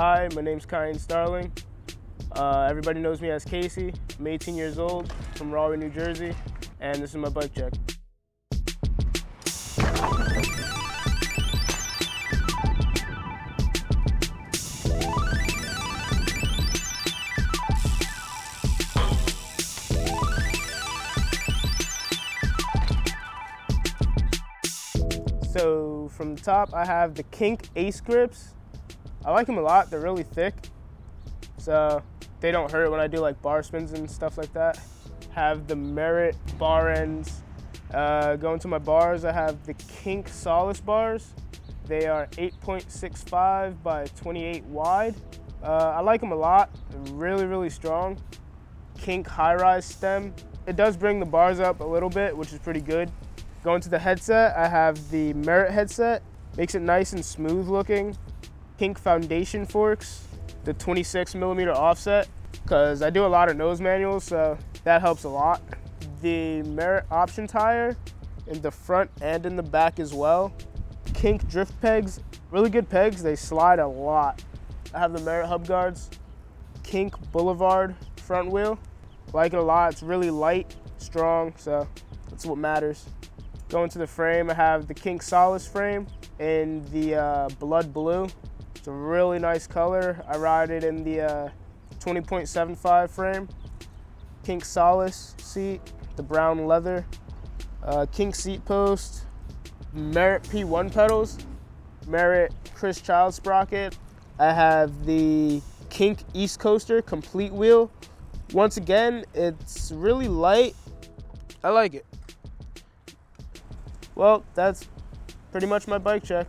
Hi, my name's Starling. Everybody knows me as Casey. I'm 18 years old, from Rahway, New Jersey, and this is my bike check. So from the top, I have the Kink Ace grips. I like them a lot. They're really thick, so they don't hurt when I do like bar spins and stuff like that. Have the Merritt bar ends. Going to my bars, I have the Kink Solace bars. They are 8.65 by 28 wide. I like them a lot. They're really, really strong. Kink high-rise stem. It does bring the bars up a little bit, which is pretty good. Going to the headset, I have the Merritt headset. Makes it nice and smooth looking. Kink foundation forks, the 26mm offset, because I do a lot of nose manuals, so that helps a lot. The Merritt option tire in the front and in the back as well. Kink drift pegs, really good pegs, they slide a lot. I have the Merritt hub guards. Kink Boulevard front wheel, like it a lot. It's really light, strong, so that's what matters. Going to the frame, I have the Kink Solace frame in the blood blue. It's a really nice color. I ride it in the 20.75 frame. Kink Solace seat, the brown leather. Kink seat post, Merritt P1 pedals, Merritt Chris Child sprocket. I have the Kink East Coaster complete wheel. Once again, it's really light. I like it. Well, that's pretty much my bike check.